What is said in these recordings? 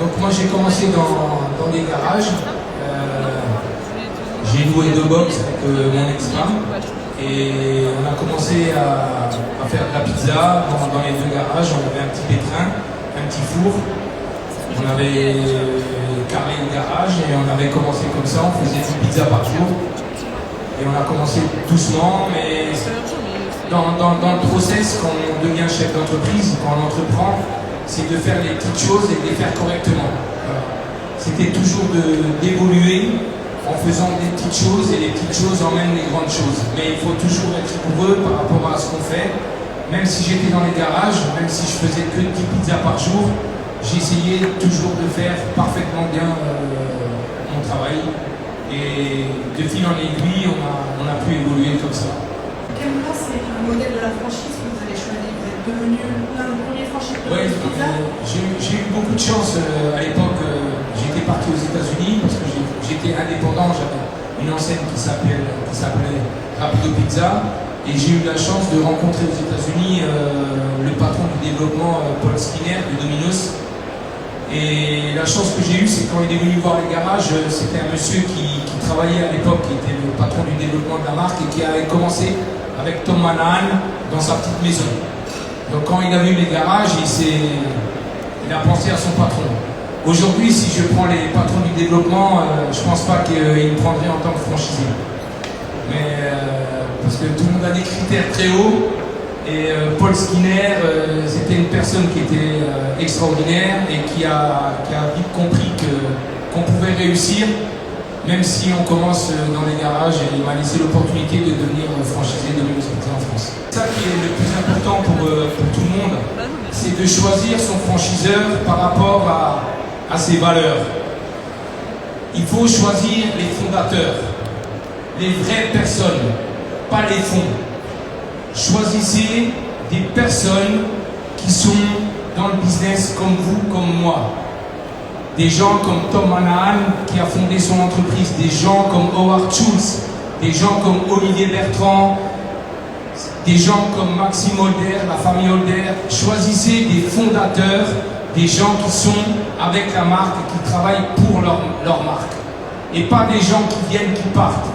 Donc moi j'ai commencé dans des garages. J'ai loué 2 box avec mon ex-femme et on a commencé à faire de la pizza dans les 2 garages. On avait un petit pétrin, un petit four. On avait carré le garage et on avait commencé comme ça. On faisait 10 pizzas par jour et on a commencé doucement, mais dans le process, quand on devient chef d'entreprise, quand on entreprend, c'est de faire les petites choses et de les faire correctement. Voilà. C'était toujours d'évoluer en faisant des petites choses, et les petites choses emmènent les grandes choses. Mais il faut toujours être rigoureux par rapport à ce qu'on fait. Même si j'étais dans les garages, même si je faisais que 10 pizzas par jour, j'essayais toujours de faire parfaitement bien mon travail. Et de fil en aiguille, on a pu évoluer comme ça. Quel c'est le modèle de la franchise que vous avez choisi? Vous êtes devenu l'un des premiers franchiseurs de pizza? J'ai eu beaucoup de chance à l'époque. J'étais parti aux États-Unis parce que j'étais indépendant. J'avais une enseigne qui s'appelait Rapido Pizza. Et j'ai eu la chance de rencontrer aux États-Unis le patron du développement, Paul Skinner, de Domino's. Et la chance que j'ai eue, c'est quand il est venu voir les garages, c'était un monsieur qui travaillait à l'époque, qui était le patron du développement de la marque et qui avait commencé avec Tom Manahan dans sa petite maison. Donc quand il a vu les garages, il a pensé à son patron. Aujourd'hui, si je prends les patrons du développement, je ne pense pas qu'ils me prendraient en tant que franchisé. Mais parce que tout le monde a des critères très hauts. Et Paul Skinner, c'était une personne qui était extraordinaire et qui a vite compris qu'on pouvait réussir, même si on commence dans les garages, et il m'a laissé l'opportunité de devenir franchisé de Domino's Pizza en France. C'est ça qui est le plus important pour tout le monde, c'est de choisir son franchiseur par rapport à ses valeurs. Il faut choisir les fondateurs, les vraies personnes, pas les fonds. Choisissez des personnes qui sont dans le business comme vous, comme moi. Des gens comme Tom Manahan qui a fondé son entreprise, des gens comme Howard Schultz, des gens comme Olivier Bertrand, des gens comme Maxime Holder, la famille Holder. Choisissez des fondateurs, des gens qui sont avec la marque et qui travaillent pour leur marque. Et pas des gens qui viennent, qui partent.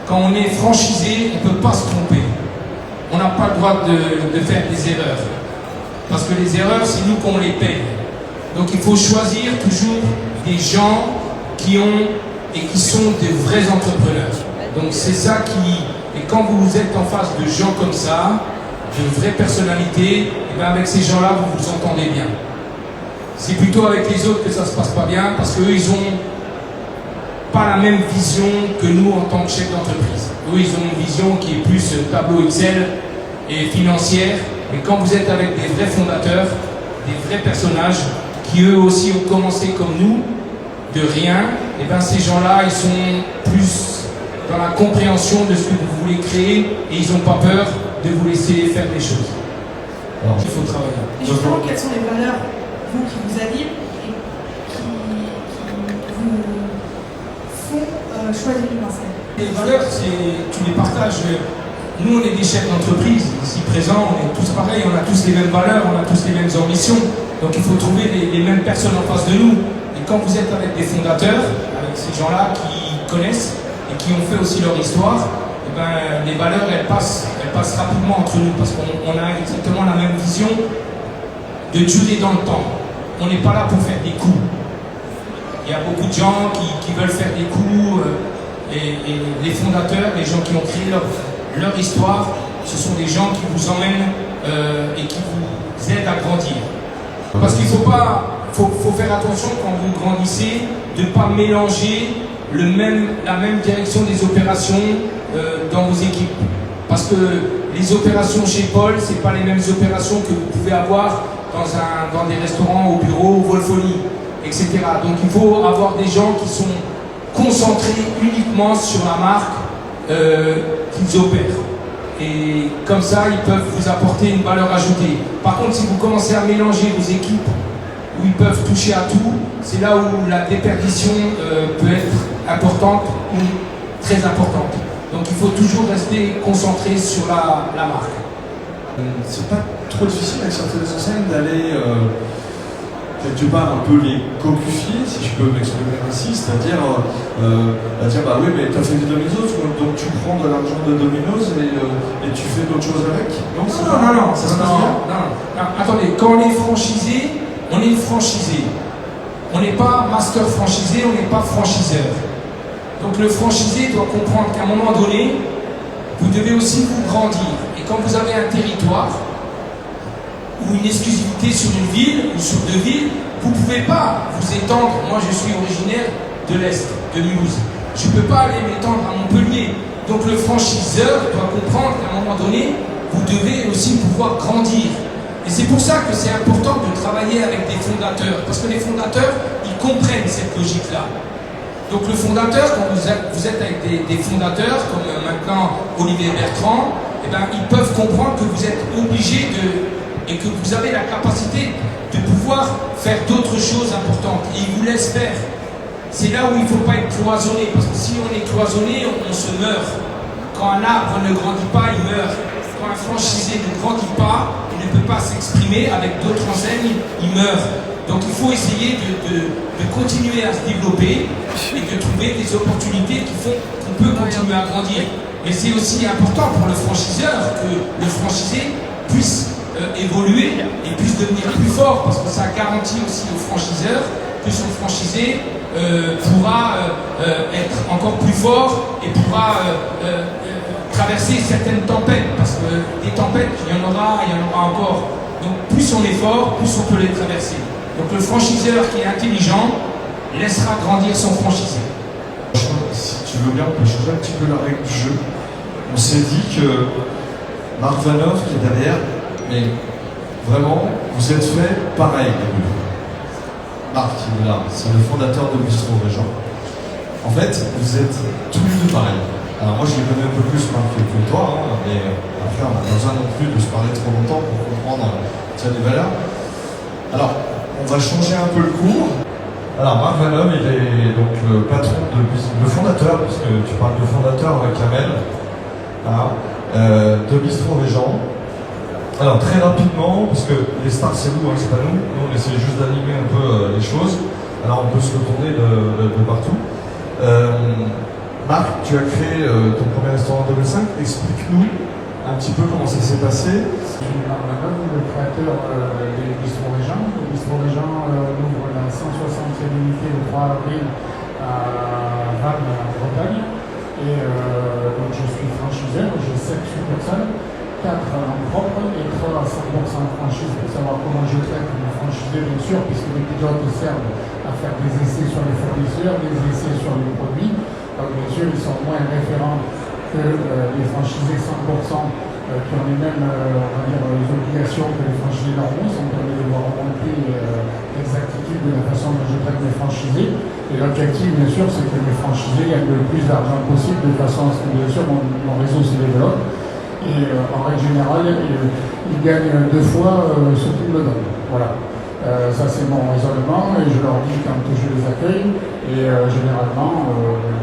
Quand on est franchisé, on ne peut pas se tromper. On n'a pas le droit de faire des erreurs. Parce que les erreurs, c'est nous qu'on les paye. Donc il faut choisir toujours des gens qui ont et qui sont de vrais entrepreneurs. Donc c'est ça qui... Et quand vous êtes en face de gens comme ça, de vraies personnalités, et bien avec ces gens-là, vous vous entendez bien. C'est plutôt avec les autres que ça ne se passe pas bien, parce qu'eux, ils n'ont pas la même vision que nous en tant que chef d'entreprise. Eux, ils ont une vision qui est plus tableau Excel et financière. Et quand vous êtes avec des vrais fondateurs, des vrais personnages, qui eux aussi ont commencé comme nous, de rien, et bien ces gens-là, ils sont plus dans la compréhension de ce que vous voulez créer et ils n'ont pas peur de vous laisser faire des choses. Alors, il faut travailler. Et justement, quelles sont les valeurs, vous, qui vous animent et qui vous font choisir une enseigne? Les valeurs, tu les partages. Nous, on est des chefs d'entreprise, ici présents, on est tous pareils, on a tous les mêmes valeurs, on a tous les mêmes ambitions. Donc il faut trouver les mêmes personnes en face de nous. Et quand vous êtes avec des fondateurs, avec ces gens-là qui connaissent et qui ont fait aussi leur histoire, et ben, les valeurs, elles passent rapidement entre nous parce qu'on a exactement la même vision de durer dans le temps. On n'est pas là pour faire des coups. Il y a beaucoup de gens qui veulent faire des coups et les fondateurs, les gens qui ont créé leur histoire, ce sont des gens qui vous emmènent et qui vous aident à grandir. Parce qu'il faut faire attention quand vous grandissez de ne pas mélanger la même direction des opérations dans vos équipes. Parce que les opérations chez Paul, ce n'est pas les mêmes opérations que vous pouvez avoir dans des restaurants, au bureau, au Wolfoni, etc. Donc il faut avoir des gens qui sont concentrés uniquement sur la marque qu'ils opèrent. Et comme ça, ils peuvent vous apporter une valeur ajoutée. Par contre, si vous commencez à mélanger vos équipes, où ils peuvent toucher à tout, c'est là où la déperdition peut être importante ou très importante. Donc il faut toujours rester concentré sur la marque. C'est pas trop difficile avec certaines enseignes d'aller quelque part un peu les cocufier, si je peux m'exprimer ainsi, c'est-à-dire dire bah oui mais tu as fait des Domino's, donc tu prends de l'argent de Domino's et tu fais d'autres choses avec. Non, ça se passe bien. Non. Attendez, quand on est franchisé, on est franchisé. On n'est pas master franchisé, on n'est pas franchiseur. Donc le franchisé doit comprendre qu'à un moment donné, vous devez aussi vous grandir. Et quand vous avez un territoire ou une exclusivité sur une ville ou sur deux villes, vous ne pouvez pas vous étendre. Moi, je suis originaire de l'Est, de Mulhouse. Je ne peux pas aller m'étendre à Montpellier. Donc le franchiseur doit comprendre qu'à un moment donné, vous devez aussi pouvoir grandir. Et c'est pour ça que c'est important de travailler avec des fondateurs. Parce que les fondateurs, ils comprennent cette logique-là. Donc le fondateur, quand vous êtes avec des fondateurs, comme maintenant Olivier Bertrand, eh ben, ils peuvent comprendre que vous êtes obligé et que vous avez la capacité de pouvoir faire d'autres choses importantes. Et ils vous laissent faire. C'est là où il ne faut pas être cloisonné, parce que si on est cloisonné, on se meurt. Quand un arbre ne grandit pas, il meurt. Quand un franchisé ne grandit pas, il ne peut pas s'exprimer avec d'autres enseignes, il meurt. Donc il faut essayer de continuer à se développer et de trouver des opportunités qui font qu'on peut continuer à grandir. Mais c'est aussi important pour le franchiseur que le franchisé puisse évoluer et puisse devenir plus fort, parce que ça garantit aussi au franchiseur que son franchisé pourra être encore plus fort et pourra traverser certaines tempêtes, parce que des tempêtes, il y en aura encore. Donc plus on est fort, plus on peut les traverser. Donc le franchiseur qui est intelligent laissera grandir son franchisé. Si tu veux bien, on peut changer un petit peu la règle du jeu. On s'est dit que Marc Vanov qui est derrière, mais vraiment, vous êtes fait pareil. Marc, il est là, c'est le fondateur de Bistro Régent. En fait, vous êtes tous les deux pareils. Alors moi je les connais un peu plus Marc que toi, hein, mais après on n'a pas besoin non plus de se parler trop longtemps pour comprendre les valeurs. Alors, on va changer un peu le cours. Alors Marc Vanov, il est donc le patron, le fondateur, puisque tu parles de fondateur avec Kamel, de Bistro Régent. Alors très rapidement, parce que les stars c'est vous, hein, c'est pas nous, on essaie juste d'animer un peu les choses, alors on peut se retourner de partout. Marc, tu as créé ton premier restaurant en 2005, explique-nous un petit peu comment ça s'est passé. Je suis Marc Vanov, le créateur des Bistro Régent. Le Bistro Régent ouvre la 160e unité le 3 avril à Vannes, en Bretagne. Et donc je suis franchiseur, j'ai 7 succursales, 4 en propre et 3 à 100% en franchise, pour savoir comment je traite mes franchisés, bien sûr, puisque les pilotes servent à faire des essais sur les fournisseurs, des essais sur les produits. Donc bien sûr, ils sont moins référents que les franchisés 100%, qui ont les mêmes les obligations que les franchisés normaux. Ça me permet de voir remonter l'exactitude de la façon dont je traite mes franchisés. Et l'objectif, bien sûr, c'est que mes franchisés gagnent le plus d'argent possible, de façon à ce que, bien sûr, mon réseau se développe. Et en règle générale, ils gagnent 2 fois ce qu'ils me donnent. Voilà. Ça, c'est mon raisonnement, et je leur dis quand je les accueille. Et généralement,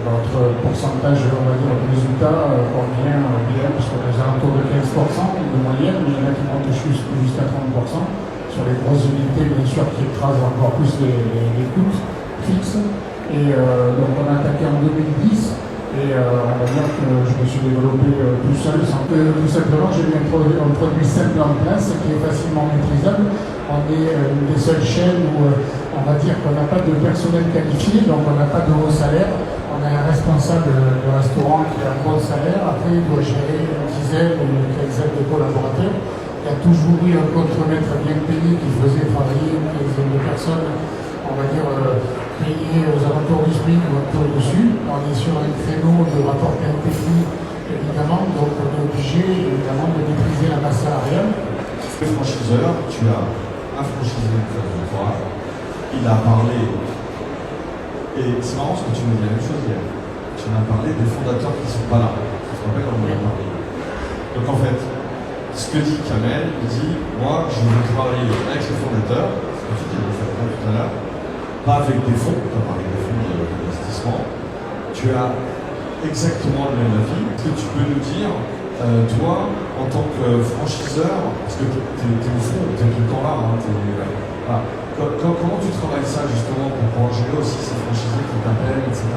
notre pourcentage, on va dire, de résultat convient bien, parce qu'on est aux alentours de 15% de moyenne, mais il y en a qui montent jusqu'à 30%. Sur les grosses unités, bien sûr, qui écrasent encore plus les coûts fixes. Et donc, on a attaqué en 2010. Et on va dire que je me suis développé tout seul, sans que tout simplement j'ai mis un produit simple en place qui est facilement maîtrisable. On est une des seules chaînes où on va dire qu'on n'a pas de personnel qualifié, donc on n'a pas de haut salaire. On a un responsable de restaurant qui a un bon salaire, après il doit gérer une dizaine ou une quinzaine de collaborateurs. Il y a toujours eu un contremaître bien payé qui faisait travailler une quinzaine de personnes, on va dire payé aux alentours du SMIC ou un peu au-dessus. On est sur un créneau de rapport qualité-prix, évidemment, donc on est obligé, évidemment, de maîtriser la masse salariale. Le franchiseur, tu as un franchisé en face de toi, il a parlé, et c'est marrant parce que tu me dis la même chose hier, tu m'as parlé des fondateurs qui ne sont pas là. Tu te rappelles, on en a parlé. Donc en fait, ce que dit Kamel, il dit, moi je veux travailler avec les fondateurs, ce que tu dis tout à l'heure, pas avec des fonds, tu as parlé des fonds d'investissement, tu as exactement le même avis. Est-ce que tu peux nous dire, toi, en tant que franchiseur, parce que tu es au fond, tu es tout le temps là, hein, voilà. Comment tu travailles ça justement pour pouvoir gérer aussi ces franchisés qui t'appellent, etc.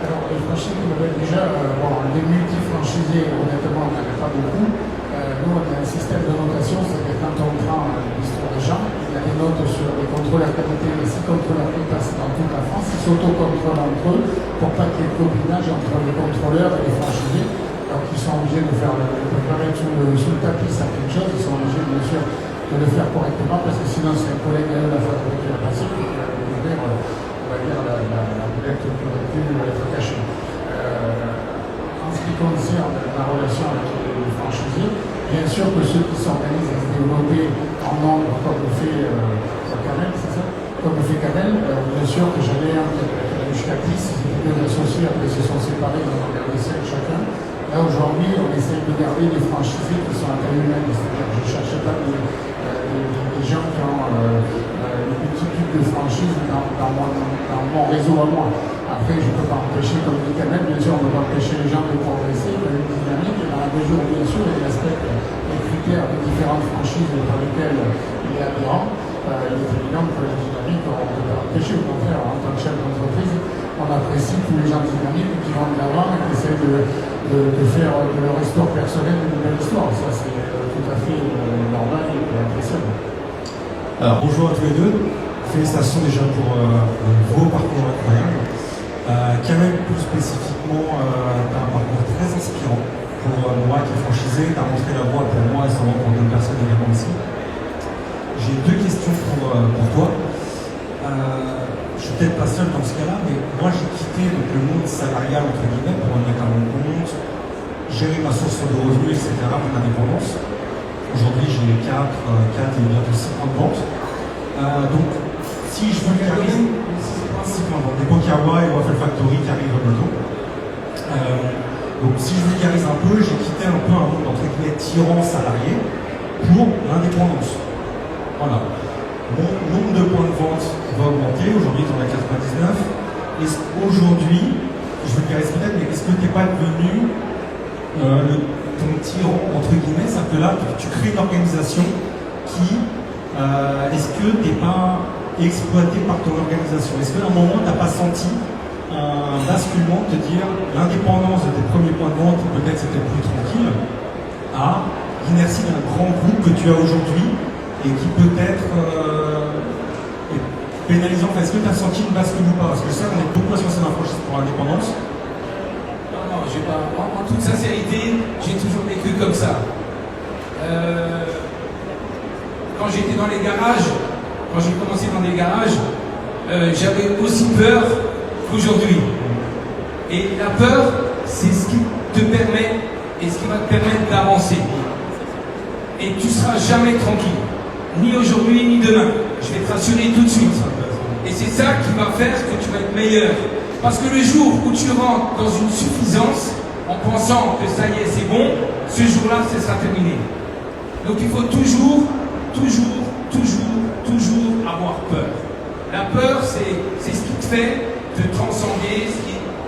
Alors, les franchisés, déjà, les multi-franchisés, honnêtement, on n'en a pas beaucoup. Nous, on a un système de notation, c'est-à-dire quand on prend l'histoire des gens, il y a des notes sur les contrôleurs qualité, les 6 contrôleurs qui passent dans toute la France, ils s'autocontrôlent entre eux pour pas qu'il y ait de copinage entre les contrôleurs et les franchisés. Donc, ils sont obligés de faire sous le tapis certaines choses, ils sont obligés, bien sûr, de le faire correctement, parce que sinon, c'est un collègue à eux, la fabrique qui va passer, qui va ouvrir, on va dire, la boulette qui aurait pu être cachée. En ce qui concerne la relation avec les franchisés, bien sûr que ceux qui s'organisent à se développer en nombre, comme le fait Camel, c'est ça? Comme le fait Camel, bien sûr que j'allais jusqu'à 10, c'était deux associés, après ils se sont séparés, ils en ont gardé 5 chacun. Là aujourd'hui, on essaye de garder les franchisés qui sont à taille humaine, c'est-à-dire que je ne cherchais pas des gens qui ont une multitude de franchises dans mon réseau à moi. Après, je ne peux pas empêcher, comme dit Camel, bien sûr, on ne peut pas empêcher les gens de progresser, de une dynamique, et dans la mesure, bien sûr, il respecte les critères des différentes franchises par lesquelles il est adhérent. Il est évident que la dynamique, on ne peut pas empêcher, au contraire, en tant que chef d'entreprise, on apprécie tous les gens dynamiques qui vont de l'avant et qui essaient de faire de leur histoire personnelle une nouvelle histoire. Ça, c'est tout à fait normal et appréciable. Alors, bonjour à tous les deux. Félicitations déjà pour vos parcours incroyables. Camel, plus spécifiquement, un parcours très inspirant pour moi qui est franchisé. Tu as montré la voie pour moi et sûrement pour d'autres personnes également ici. J'ai 2 questions pour toi. Je suis peut-être pas seul dans ce cas-là, mais moi j'ai quitté donc, le monde salarial entre guillemets pour me mettre à mon compte, gérer ma source de revenus, etc., mon indépendance. Aujourd'hui j'ai 4 et bientôt 6 points de vente. Donc si je vulgarise, 6 points de vente, des Pokiawa et Waffle Factory qui arrivent bientôt. Donc si je vulgarise un peu, j'ai quitté un peu un monde entre guillemets tyran salarié pour l'indépendance. Voilà. Mon nombre de points de vente va augmenter. Aujourd'hui, tu en as 99. Aujourd'hui, je vulgarise peut-être, mais est-ce que tu n'es pas devenu ton tyran, entre guillemets, c'est que là, tu crées une organisation qui, est-ce que tu n'es pas exploité par ton organisation? Est-ce qu'à un moment, tu n'as pas senti un basculement de te dire l'indépendance de tes premiers points de vente, peut-être c'était plus tranquille, à l'inertie d'un grand groupe que tu as aujourd'hui et qui peut-être est pénalisant? Enfin, est-ce que tu as senti une bascule ou pas? Parce que ça, on est beaucoup associé à la franchise pour l'indépendance. Non, j'ai pas. En toute sincérité, j'ai toujours vécu comme ça. Quand j'étais dans les garages, quand j'ai commencé dans les garages, j'avais aussi peur qu'aujourd'hui. Et la peur, c'est ce qui te permet et ce qui va te permettre d'avancer. Et tu ne seras jamais tranquille. Ni aujourd'hui, ni demain. Je vais te rassurer tout de suite. Et c'est ça qui va faire que tu vas être meilleur. Parce que le jour où tu rentres dans une suffisance, en pensant que ça y est, c'est bon, ce jour-là, ce sera terminé. Donc il faut toujours avoir peur. La peur, c'est ce qui te fait te transcender,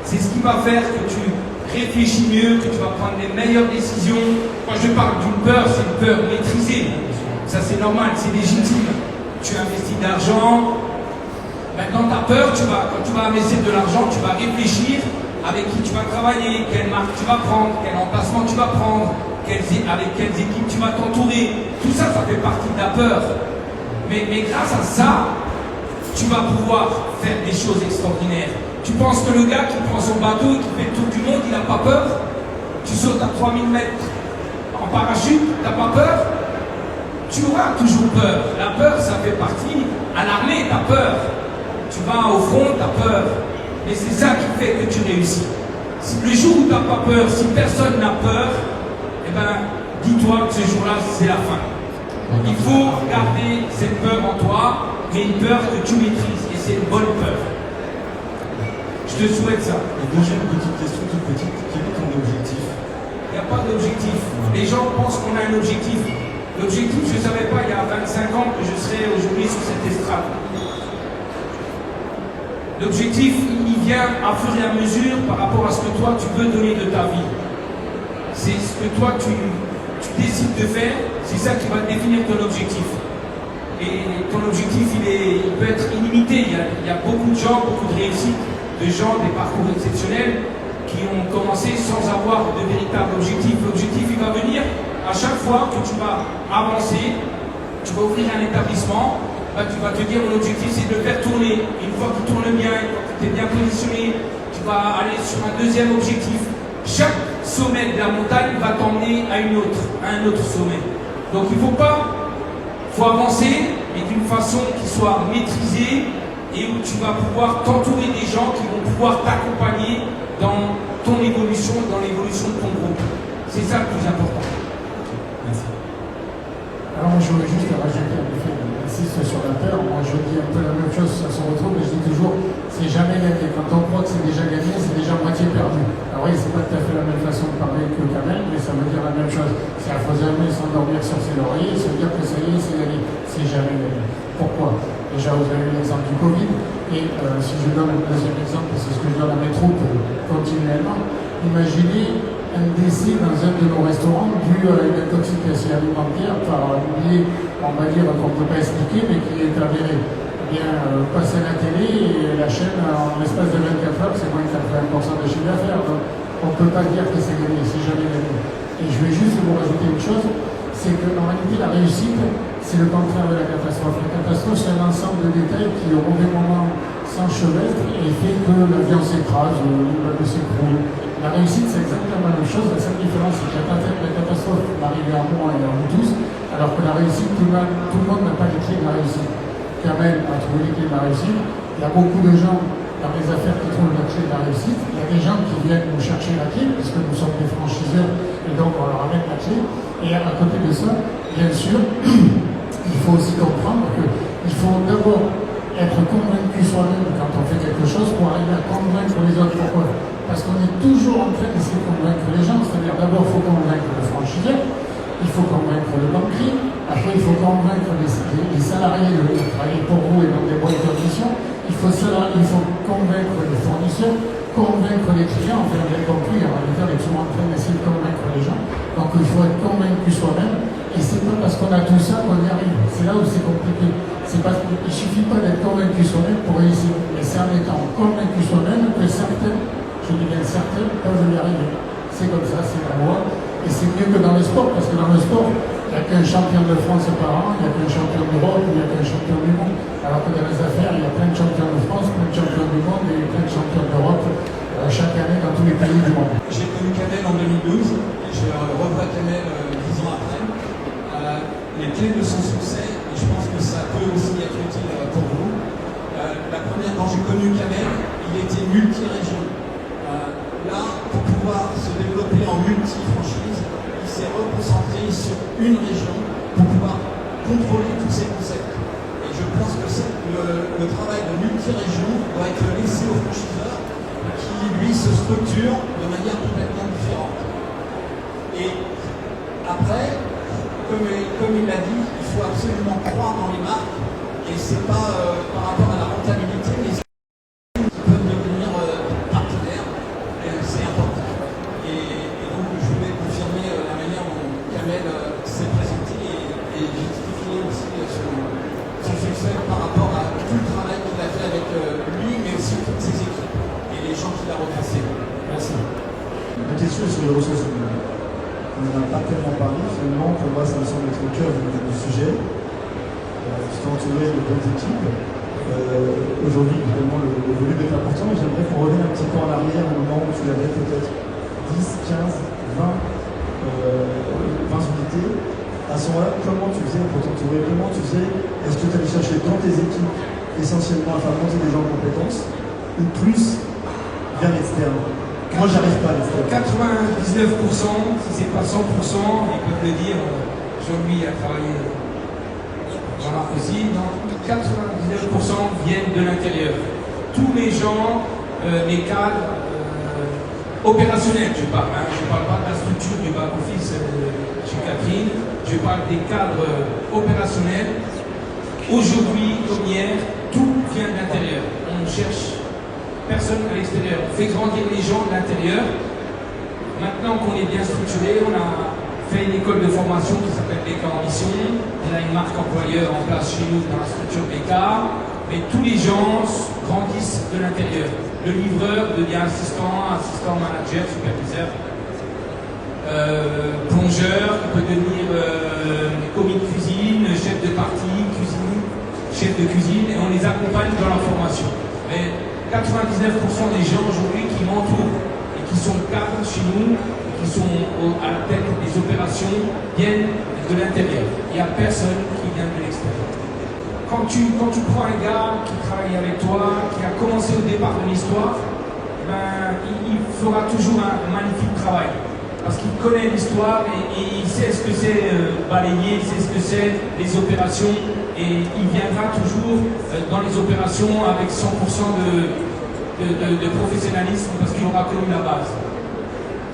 c'est ce qui va faire que tu réfléchis mieux, que tu vas prendre les meilleures décisions. Quand je parle d'une peur, c'est une peur maîtrisée. Ça c'est normal, c'est légitime. Tu investis de l'argent. Maintenant tu as peur, quand tu vas investir de l'argent, tu vas réfléchir avec qui tu vas travailler, quelle marque tu vas prendre, quel emplacement tu vas prendre, avec quelles équipes tu vas t'entourer. Tout ça, ça fait partie de la peur. Mais grâce à ça, tu vas pouvoir faire des choses extraordinaires. Tu penses que le gars qui prend son bateau et qui fait le tour du monde, il n'a pas peur? Tu sautes à 3000 mètres en parachute, tu n'as pas peur? Tu auras toujours peur. La peur, ça fait partie. À l'armée, tu as peur. Tu vas au front, tu as peur. Mais c'est ça qui fait que tu réussis. Le jour où tu n'as pas peur, si personne n'a peur, eh ben, dis-toi que ce jour-là, c'est la fin. Il faut garder cette peur en toi, mais une peur que tu maîtrises. Et c'est une bonne peur. Je te souhaite ça. Et deuxième petite question, toute petite, quel est ton objectif? Il n'y a pas d'objectif. Les gens pensent qu'on a un objectif. L'objectif, je ne savais pas il y a 25 ans que je serais aujourd'hui sur cette estrade. L'objectif, il vient à fur et à mesure par rapport à ce que toi, tu veux donner de ta vie. C'est ce que toi, tu décides de faire, c'est ça qui va définir ton objectif. Et ton objectif, il peut être illimité. Il y a beaucoup de gens, beaucoup de réussites, de gens, des parcours exceptionnels qui ont commencé sans avoir de véritable objectif. L'objectif, il va venir à chaque fois que tu vas avancer, tu vas ouvrir un établissement, bah, tu vas te dire mon objectif c'est de le faire tourner. Une fois qu'il tourne bien, une fois que tu es bien positionné, tu vas aller sur un deuxième objectif. Chaque sommet de la montagne va t'emmener à un autre sommet. Donc il faut avancer, mais d'une façon qui soit maîtrisée et où tu vas pouvoir t'entourer des gens qui vont pouvoir t'accompagner dans ton évolution, dans l'évolution de ton groupe. C'est ça le plus important. Merci. Alors je voulais juste rajouter un effet, insiste sur la peur. Moi je dis un peu la même chose, ça se retrouve, mais je dis toujours, c'est jamais gagné. Quand on croit que c'est déjà gagné, c'est déjà moitié perdu. Alors oui, c'est pas tout à fait la même façon de parler que Kamel, mais ça veut dire la même chose. C'est à faut jamais s'endormir sur ses lauriers, se dire que ça y est, c'est gagné. C'est jamais gagné. Pourquoi? Déjà, vous avez eu l'exemple du Covid, et si je donne un deuxième exemple, c'est ce que je donne à mes troupes continuellement, imaginez un décès dans un de nos restaurants dû à une intoxication alimentaire par un biais, on va dire, qu'on ne peut pas expliquer, mais qui est avéré. Eh bien, passer à la télé et la chaîne, en l'espace de 24 heures, c'est moins de 80% de chiffre d'affaires. Donc, on ne peut pas dire que c'est gagné, c'est jamais gagné. Et je vais juste vous rajouter une chose, c'est que en réalité, la réussite, c'est le contraire de la catastrophe. La catastrophe, c'est un ensemble de détails qui, au mauvais moment, s'enchevêtrent et fait que l'avion s'écrase, l'immeuble s'écroule. La réussite, c'est exactement la même chose. La seule différence, c'est que la catastrophe va arriver à moi et à vous tous, alors que la réussite, tout le monde n'a pas les clés de la réussite. Kamel a trouvé les clés de la réussite. Il y a beaucoup de gens dans les affaires qui trouvent la clé de la réussite. Il y a des gens qui viennent nous chercher la clé, puisque nous sommes des franchiseurs, et donc on leur amène la clé. Et à côté de ça, bien sûr, il faut aussi comprendre qu'il faut d'abord être convaincu soi-même quand on fait quelque chose pour arriver à convaincre les autres. Pourquoi? Parce qu'on est toujours en train d'essayer de convaincre les gens. C'est-à-dire d'abord, il faut convaincre le franchiseur, il faut convaincre le banquier, après il faut convaincre les salariés de travailler pour vous et dans des bonnes conditions, il faut convaincre les fournisseurs, convaincre les clients. Enfin, vous avez compris, en réalité, on est toujours en train d'essayer de convaincre les gens. Donc il faut être convaincu soi-même, et c'est pas parce qu'on a tout ça qu'on y arrive. C'est là où c'est compliqué. Il ne suffit pas d'être convaincu soi-même pour réussir, mais c'est en étant convaincu soi-même que certains, je dis bien certains, peuvent y arriver. C'est comme ça, c'est la loi, et c'est mieux que dans le sport, parce que dans le sport, il n'y a qu'un champion de France par an, il n'y a qu'un champion d'Europe, il n'y a qu'un champion du monde, alors que dans les affaires, il y a plein de champions de France, plein de champions du monde et plein de champions d'Europe chaque année dans tous les pays du monde. J'ai connu Kamel en 2012, et je revois Kamel 10 ans après. Les clés de son succès, et je pense que ça peut aussi être utile pour vous. La première, quand j'ai connu Kamel, il était multi-région. Là, pour pouvoir se développer en multi-franchise, il s'est reconcentré sur une région pour pouvoir contrôler tous ses concepts. Et je pense que le travail de multi-région doit être laissé aux franchiseurs qui, lui, se structurent de manière complètement différente. Et après, comme il l'a dit, il faut absolument croire dans les marques, et c'est pas par rapport à la rentabilité, mais qui peuvent devenir partenaires, c'est important. Et donc je voulais confirmer la manière dont Kamel s'est présenté et justifier aussi son succès par rapport à tout le travail qu'il a fait avec lui, mais aussi toutes ses équipes et les gens qu'il a retracés. Merci. Ma question est sur les ressources humaines. On n'en a pas tellement parlé, finalement, pour moi ça me semble être le cœur du sujet. Tu t'es entouré de bonnes équipes. Aujourd'hui, évidemment, le volume est important, mais j'aimerais qu'on revienne un petit peu en arrière, au moment où tu avais peut-être 10, 15, 20 unités. À ce moment-là, comment tu faisais pour t'entourer? Comment tu faisais? Est-ce que tu allais chercher dans tes équipes essentiellement à faire monter des gens en compétences, ou plus vers l'externe? Moi, j'arrive pas à l'externe. 99%, si c'est pas 100%, ils peuvent le dire. Jean-Louis a travaillé, Jean-Marc aussi, non, 99% viennent de l'intérieur. Tous les gens, les cadres opérationnels, je parle pas de la structure du back-office chez Catherine, je parle des cadres opérationnels. Aujourd'hui, comme hier, tout vient de l'intérieur. On cherche personne à l'extérieur. On fait grandir les gens de l'intérieur. Maintenant qu'on est bien structuré, on a fait une école de formation qui s'appelle BK Ambition. On a une marque employeur en place chez nous dans la structure BK. mais tous les gens grandissent de l'intérieur. Le livreur devient assistant, assistant manager, superviseur, plongeur, qui peut devenir commis de cuisine, chef de partie, chef de cuisine, et on les accompagne dans leur formation. Mais 99% des gens aujourd'hui qui m'entourent et qui sont cadres chez nous, qui sont à la tête des opérations, viennent de l'intérieur. Il n'y a personne qui vient de l'extérieur. Quand tu prends un gars qui travaille avec toi, qui a commencé au départ de l'histoire, ben, il fera toujours un magnifique travail. Parce qu'il connaît l'histoire et il sait ce que c'est balayer, il sait ce que c'est les opérations, et il viendra toujours dans les opérations avec 100% de professionnalisme parce qu'il aura connu la base.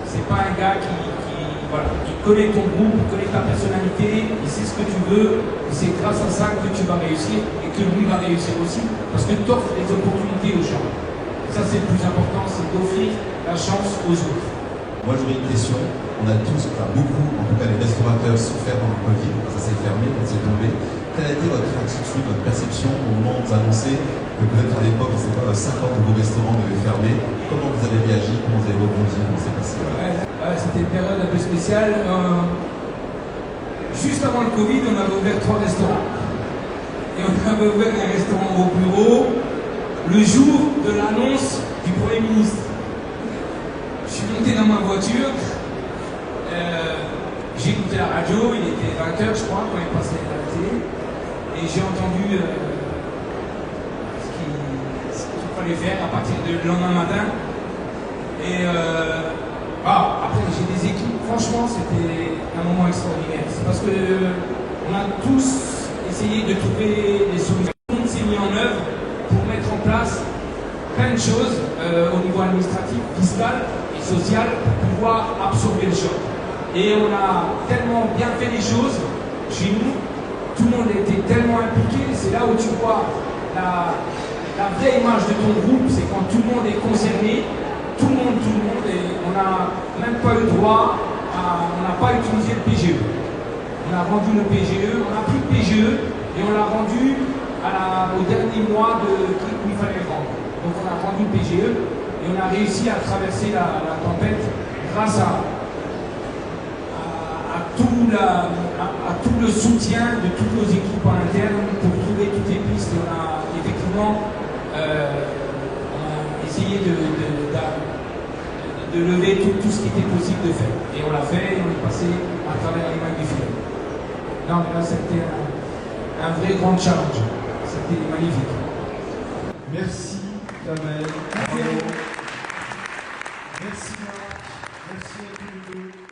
C'est pas un gars qui connaît ton groupe, il connaît ta personnalité, il sait ce que tu veux, et c'est grâce à ça que tu vas réussir et que lui va réussir aussi, parce que tu offres des opportunités aux gens. Et ça c'est le plus important, c'est d'offrir la chance aux autres. Moi j'aurais une question, on a tous, enfin beaucoup, en tout cas les restaurateurs souffert pendant le Covid, ça s'est fermé, ça s'est tombé. Quelle a été votre attitude, votre perception au moment où vous annoncez que peut-être à l'époque, je ne sais pas, 50 de vos restaurants devaient fermer? Comment vous avez réagi? Comment vous avez rebondi? Comment c'est passé? C'était une période un peu spéciale. Juste avant le Covid, on avait ouvert 3 restaurants. Et on avait ouvert un restaurant au bureau le jour de l'annonce du Premier ministre. Je suis monté dans ma voiture, j'ai écouté la radio, il était 20h je crois quand il passait à la télé, et j'ai entendu ce qu'il fallait faire à partir du lendemain matin. Et après j'ai des équipes, franchement c'était un moment extraordinaire. C'est parce qu'on a tous essayé de trouver des solutions, tout le monde s'est mis en œuvre pour mettre en place plein de choses au niveau administratif, fiscal et social pour pouvoir absorber le choc. Et on a tellement bien fait les choses chez nous, tout le monde était tellement impliqué, c'est là où tu vois la vraie image de ton groupe, c'est quand tout le monde est concerné, tout le monde, et on n'a même pas eu droit, on n'a pas utilisé le PGE. On a rendu le PGE, on a pris le PGE et on l'a rendu au dernier mois où il fallait le rendre. Donc on a rendu le PGE et on a réussi à traverser la tempête grâce à tout le soutien de toutes nos équipes en interne pour trouver toutes les pistes. On a effectivement essayé de lever tout ce qui était possible de faire. Et on l'a fait et on est passé à travers les mains du filet. Non, mais là c'était un vrai grand challenge. C'était magnifique. Merci Kamel. Merci Marc. Merci à tous les deux.